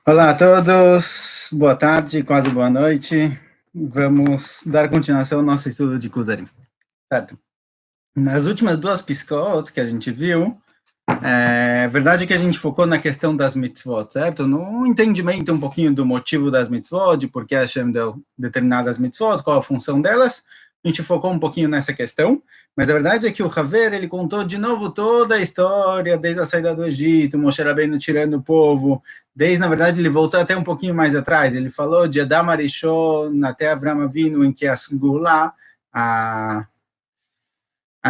Olá a todos, boa tarde, quase boa noite. Vamos dar continuação ao nosso estudo de Kuzari, certo? Nas últimas duas Piskot que a gente viu, é verdade que a gente focou na questão das mitzvot, certo? No entendimento um pouquinho do motivo das mitzvot, de por que Hashem deu determinadas mitzvot, qual a função delas. A gente focou um pouquinho nessa questão, mas a verdade é que o Haver, ele contou de novo toda a história, desde a saída do Egito, Moshe Rabbeinu tirando o povo, desde, na verdade, ele voltou até um pouquinho mais atrás, ele falou de Adam Arishon até Avram Avinu, em que a Sgulá, a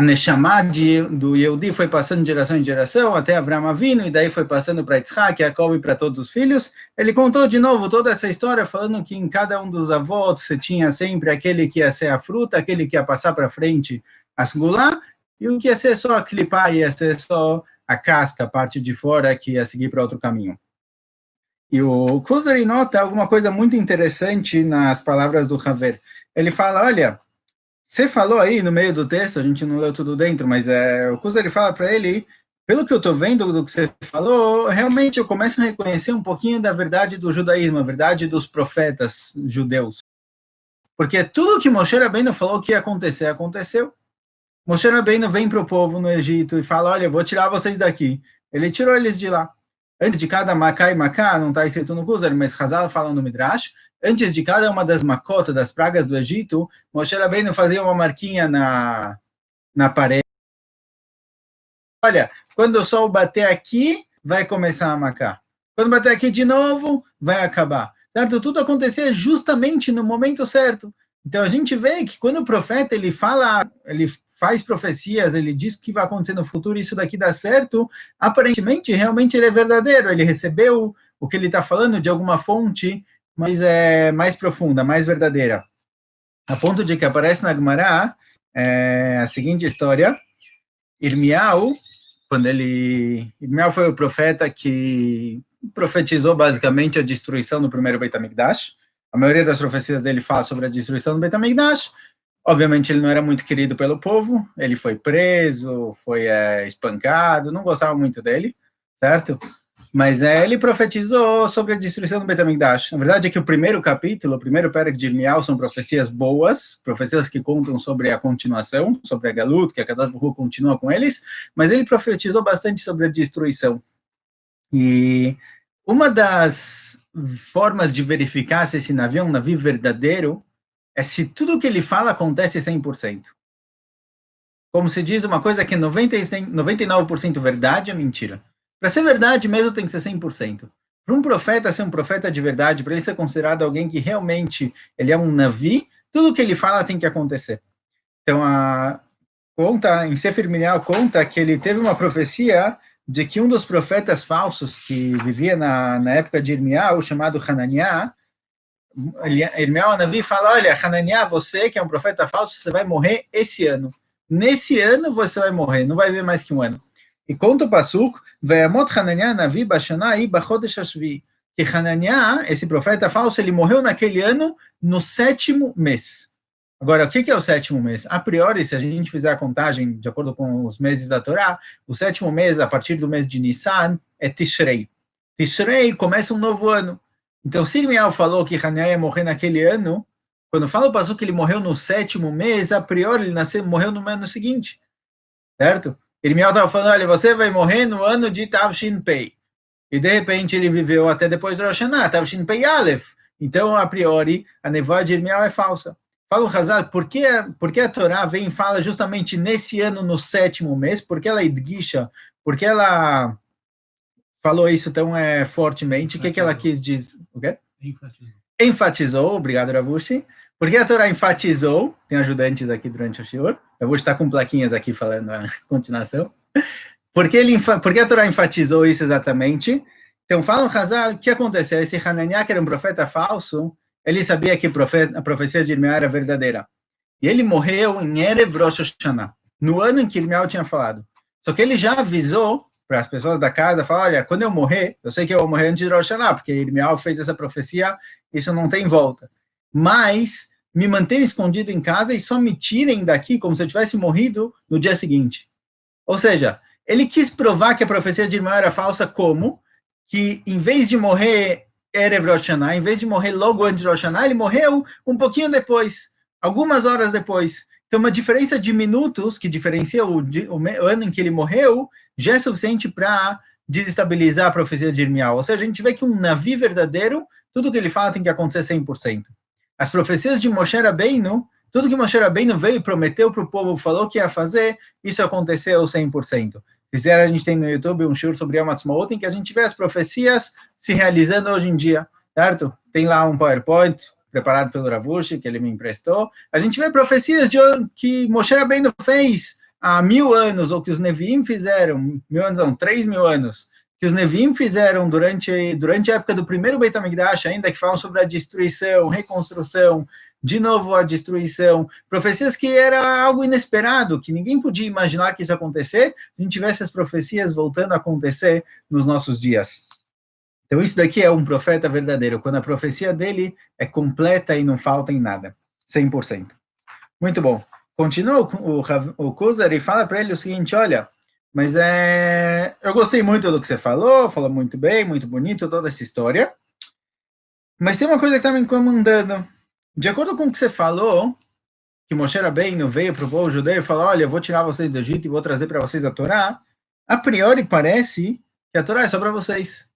Neshama do Yehudi foi passando de geração em geração, até Avram Avinu, e daí foi passando para Yitzhak, Jacob e para todos os filhos. Ele contou de novo toda essa história, falando que em cada um dos avós você tinha sempre aquele que ia ser a fruta, aquele que ia passar para frente a Sgulá, e o que ia ser só a clipar, ia ser só a casca, a parte de fora, que ia seguir para outro caminho. E o Kuzari nota alguma coisa muito interessante nas palavras do Haver. Ele fala, olha, você falou aí no meio do texto, a gente não leu tudo dentro, mas o Kuzari fala para ele, pelo que eu estou vendo do que você falou, realmente eu começo a reconhecer um pouquinho da verdade do judaísmo, a verdade dos profetas judeus. Porque tudo que Moshe Rabbeinu falou que ia acontecer, aconteceu. Moshe Rabbeinu vem para o povo no Egito e fala, olha, eu vou tirar vocês daqui. Ele tirou eles de lá. Antes de cada Macá e Macá, não está escrito no Kuzari, mas Hazal fala no Midrash, antes de cada uma das macotas, das pragas do Egito, Moshe Rabbeinu fazia uma marquinha na parede. Olha, quando o sol bater aqui, vai começar a macar. Quando bater aqui de novo, vai acabar. Certo? Tudo acontecia justamente no momento certo. Então a gente vê que quando o profeta ele fala, ele faz profecias, ele diz o que vai acontecer no futuro, isso daqui dá certo, aparentemente, realmente ele é verdadeiro, ele recebeu o que ele está falando de alguma fonte mais profunda, mais verdadeira. A ponto de que aparece na Gemara a seguinte história, Irmiau foi o profeta que profetizou basicamente a destruição do primeiro Beit HaMikdash. A maioria das profecias dele fala sobre a destruição do Beit HaMikdash. Obviamente ele não era muito querido pelo povo, ele foi preso, foi espancado, não gostava muito dele, certo? Mas ele profetizou sobre a destruição do Beit HaMikdash. A verdade é que o primeiro capítulo, o primeiro Perek de Irmiau, são profecias boas, profecias que contam sobre a continuação, sobre a Galut, que a Kadosh Baruch Hu continua com eles, mas ele profetizou bastante sobre a destruição. E uma das formas de verificar se esse navio é um navio verdadeiro é se tudo que ele fala acontece 100%. Como se diz, uma coisa que é 99% verdade é mentira. Para ser verdade mesmo tem que ser 100%. Para um profeta ser um profeta de verdade, para ele ser considerado alguém que realmente ele é um navi, tudo que ele fala tem que acontecer. Então, em Sefer Minial conta que ele teve uma profecia de que um dos profetas falsos que vivia na época de Irmiau, chamado Hananiah, Irmiau Navi fala, olha, Hananiah, você que é um profeta falso, você vai morrer esse ano. Nesse ano você vai morrer, não vai viver mais que um ano. E conta o Pasuk, Ve'amot Hananiah Navi Bashanai Bachodesh Hashvi, que Hananiah, esse profeta falso, ele morreu naquele ano, no 7º mês. Agora, o que é o 7º mês? A priori, se a gente fizer a contagem de acordo com os meses da Torá, o 7º mês, a partir do mês de Nissan, é Tishrei. Tishrei começa um novo ano. Então, se Irmiau falou que Hananiah ia morrer naquele ano, quando fala o Pasuk que ele morreu no 7º mês, a priori ele morreu no ano seguinte, certo? Irmiau estava falando, olha, você vai morrer no ano de Tavshin Pei. E de repente ele viveu até depois do Rosh Hashanah, Tavshin Pei Aleph. Então, a priori, a nevoa de Irmiau é falsa. Fala o Hazal, por que a Torá vem e fala justamente nesse ano, no 7º mês? Por que ela idguisha? Por que ela falou isso tão fortemente? O que ela quis dizer? O quê? Enfatizou, obrigado, Ravushi. Por que a Torá enfatizou? Tem ajudantes aqui durante o shiur. Eu vou estar com plaquinhas aqui falando a continuação. Por que a Torá enfatizou isso exatamente? Então, fala o Hazal, o que aconteceu? Esse Hananiah, que era um profeta falso, ele sabia que a profecia de Irmiau era verdadeira. E ele morreu em Erev Rosh Hashanah, no ano em que Irmiau tinha falado. Só que ele já avisou para as pessoas da casa, falou, olha, quando eu morrer, eu sei que eu vou morrer antes de Rosh Hashanah, porque Irmiau fez essa profecia, isso não tem volta. Mas me mantenham escondido em casa e só me tirem daqui como se eu tivesse morrido no dia seguinte. Ou seja, ele quis provar que a profecia de Irmiau era falsa como? Que em vez de morrer Erev Rosh Hashanah, em vez de morrer logo antes de Rosh Hashanah, ele morreu um pouquinho depois, algumas horas depois. Então, uma diferença de minutos, que diferencia o ano em que ele morreu, já é suficiente para desestabilizar a profecia de Irmial. Ou seja, a gente vê que um navio verdadeiro, tudo que ele fala tem que acontecer 100%. As profecias de Moshe Rabbeinu, tudo que Moshe Rabbeinu veio e prometeu para o povo, falou que ia fazer, isso aconteceu 100%. Fizeram, a gente tem no YouTube um show sobre Yom Ha'atzmaut, em que a gente vê as profecias se realizando hoje em dia, certo? Tem lá um PowerPoint preparado pelo Ravushi, que ele me emprestou. A gente vê profecias que Moshe Rabbeinu fez há 1000 anos, ou que os Neviim fizeram, 1000 anos não, 3000 anos, que os Neviim fizeram durante a época do primeiro Beit HaMikdash ainda, que falam sobre a destruição, reconstrução, de novo a destruição, profecias que era algo inesperado, que ninguém podia imaginar que isso ia acontecer, se a gente tivesse as profecias voltando a acontecer nos nossos dias. Então isso daqui é um profeta verdadeiro, quando a profecia dele é completa e não falta em nada, 100%. Muito bom. Continua o Kuzar e fala para ele o seguinte, olha, mas eu gostei muito do que você falou muito bem, muito bonito, toda essa história, mas tem uma coisa que está me incomodando. De acordo com o que você falou, que Moshe Rabbeinu veio para o povo judeu e falou, olha, eu vou tirar vocês do Egito e vou trazer para vocês a Torá, a priori parece que a Torá é só para vocês.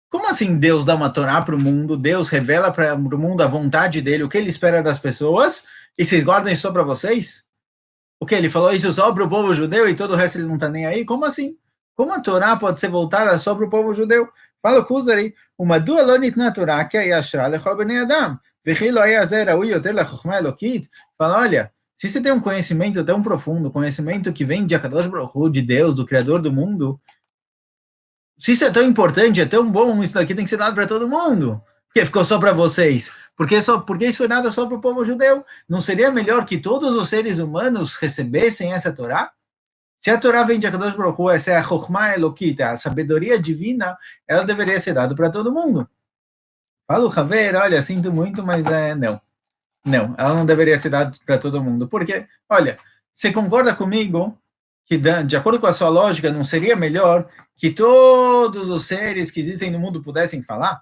Como assim Deus dá uma Torá para o mundo, Deus revela para o mundo a vontade dele, o que ele espera das pessoas, e vocês guardam isso só para vocês? O que? Ele falou isso só para o povo judeu e todo o resto ele não está nem aí? Como assim? Como a Torá pode ser voltada só para o povo judeu? Fala o Kuzari, uma dualonit na Torá que é Yashra lechol bnei Adam, vechilo ayazer raui yoter lechokma elokit. Fala, olha, se você tem um conhecimento tão profundo, conhecimento que vem de Akadosh Baruch Hu, de Deus, do Criador do mundo, se isso é tão importante, é tão bom, isso daqui tem que ser dado para todo mundo. Porque ficou só para vocês? Porque isso foi dado só para o povo judeu? Não seria melhor que todos os seres humanos recebessem essa Torá? Se a Torá vem de Akadosh Baruch Hu, essa é a Chokhmah Elokita, a sabedoria divina, ela deveria ser dada para todo mundo. Fala o Haver, olha, sinto muito, mas não. Não, ela não deveria ser dada para todo mundo. Porque, olha, você concorda comigo que, de acordo com a sua lógica, não seria melhor que todos os seres que existem no mundo pudessem falar?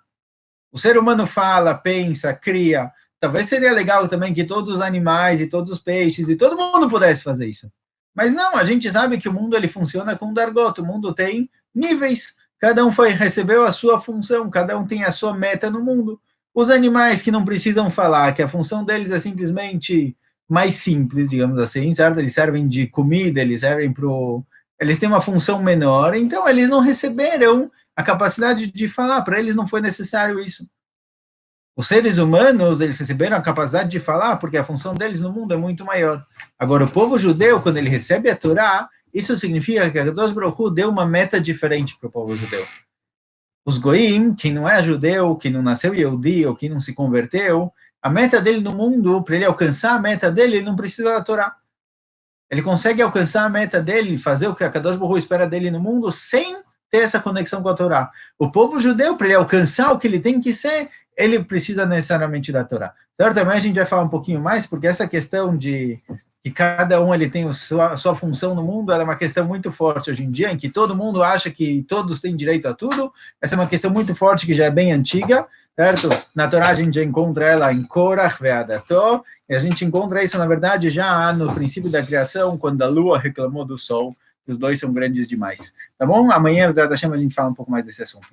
O ser humano fala, pensa, cria. Talvez seria legal também que todos os animais e todos os peixes e todo mundo pudesse fazer isso. Mas não, a gente sabe que o mundo ele funciona com Dargot, o mundo tem níveis, cada um recebeu a sua função, cada um tem a sua meta no mundo. Os animais que não precisam falar, que a função deles é simplesmente mais simples, digamos assim, certo? Eles servem de comida, eles têm uma função menor, então eles não receberam a capacidade de falar, para eles não foi necessário isso. Os seres humanos, eles receberam a capacidade de falar, porque a função deles no mundo é muito maior. Agora, o povo judeu, quando ele recebe a Torá, isso significa que a Akadosh Baruch Hu deu uma meta diferente para o povo judeu. Os goim, quem não é judeu, quem não nasceu Yehudi, ou quem não se converteu, a meta dele no mundo, para ele alcançar a meta dele, ele não precisa da Torá. Ele consegue alcançar a meta dele, fazer o que a Akadosh Baruch Hu espera dele no mundo, sem ter essa conexão com a Torá. O povo judeu, para ele alcançar o que ele tem que ser, ele precisa necessariamente da Torá. Então, também a gente vai falar um pouquinho mais, porque essa questão de que cada um ele tem a sua função no mundo, ela é uma questão muito forte hoje em dia, em que todo mundo acha que todos têm direito a tudo. Essa é uma questão muito forte, que já é bem antiga, certo? Na Torá a gente já encontra ela em Korach ve'Adato, e a gente encontra isso, na verdade, já no princípio da criação, quando a lua reclamou do sol, que os dois são grandes demais. Tá bom? Amanhã, a gente fala um pouco mais desse assunto.